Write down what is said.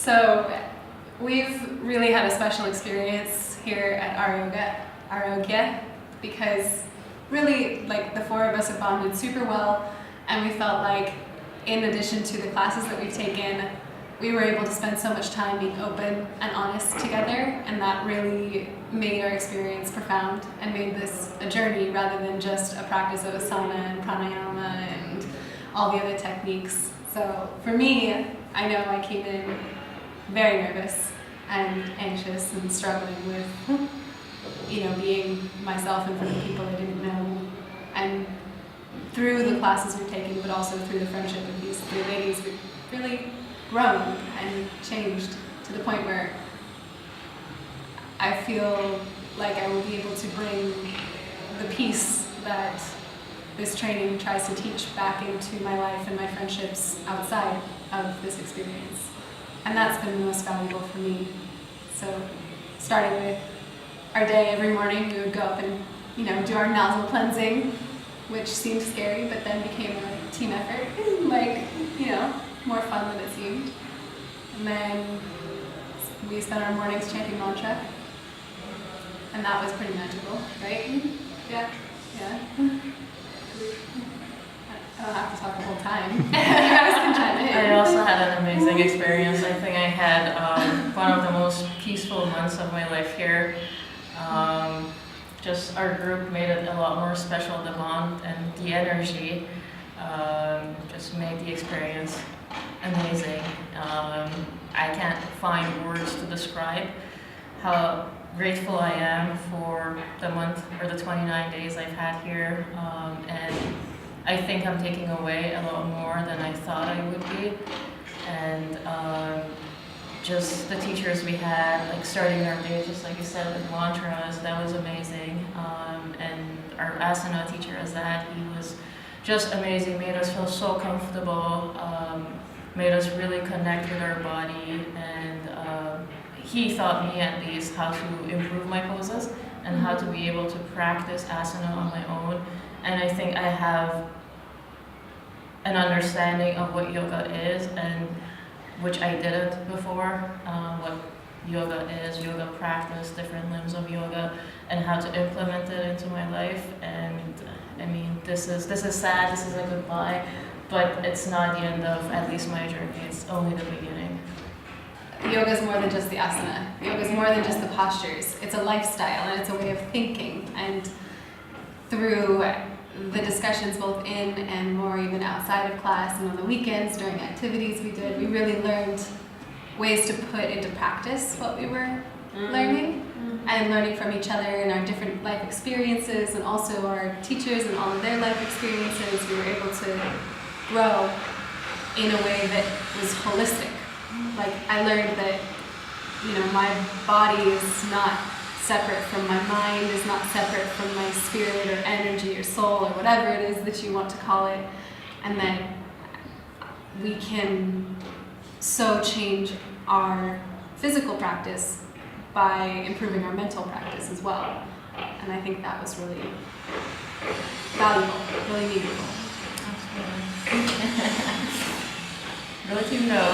So we've really had a special experience here at Arogya, because really, like, the four of us have bonded super well, and we felt like, in addition to the classes that we've taken, we were able to spend so much time being open and honest together, and that really made our experience profound and made this a journey rather than just a practice of asana and pranayama and all the other techniques. So for me, I know I came in very nervous and anxious and struggling with, being myself in front of people I didn't know. And through the classes we've taken, but also through the friendship of these three ladies, we've really grown and changed to the point where I feel like I will be able to bring the peace that this training tries to teach back into my life and my friendships outside of this experience. And that's been the most valuable for me. So starting with our day every morning, we would go up and do our nozzle cleansing, which seemed scary, but then became a team effort, more fun than it seemed. And then we spent our mornings chanting mantra, and that was pretty magical, right? Yeah. I don't have to talk the whole time. You guys can chime in. I also had an amazing experience. I think I had one of the most peaceful months of my life here. Just our group made it a lot more special, the bond and the energy just made the experience amazing. I can't find words to describe how grateful I am for the month or the 29 days I've had here, and I think I'm taking away a lot more than I thought I would be. And just the teachers we had, like starting their day, just like you said, with mantras, that was amazing. And our asana teacher, Azad, he was just amazing, made us feel so comfortable, made us really connect with our body, and he taught me at least how to improve my poses and how to be able to practice asana on my own. And I think I have an understanding of what yoga is, and which I didn't before, what yoga is, yoga practice, different limbs of yoga, and how to implement it into my life. And I mean, this is sad, this is a goodbye, but it's not the end of at least my journey, it's only the beginning. Yoga is more than just the asana. Yoga is more than just the postures. It's a lifestyle, and it's a way of thinking. And through the discussions both in and more even outside of class and on the weekends during activities we did, we really learned ways to put into practice what we were learning, and learning from each other and our different life experiences, and also our teachers and all of their life experiences. We were able to grow in a way that was holistic. Like, I learned that, my body is not separate from my mind, is not separate from my spirit or energy or soul or whatever it is that you want to call it, and that we can so change our physical practice by improving our mental practice as well. And I think that was really valuable, really meaningful. Absolutely. Really to know.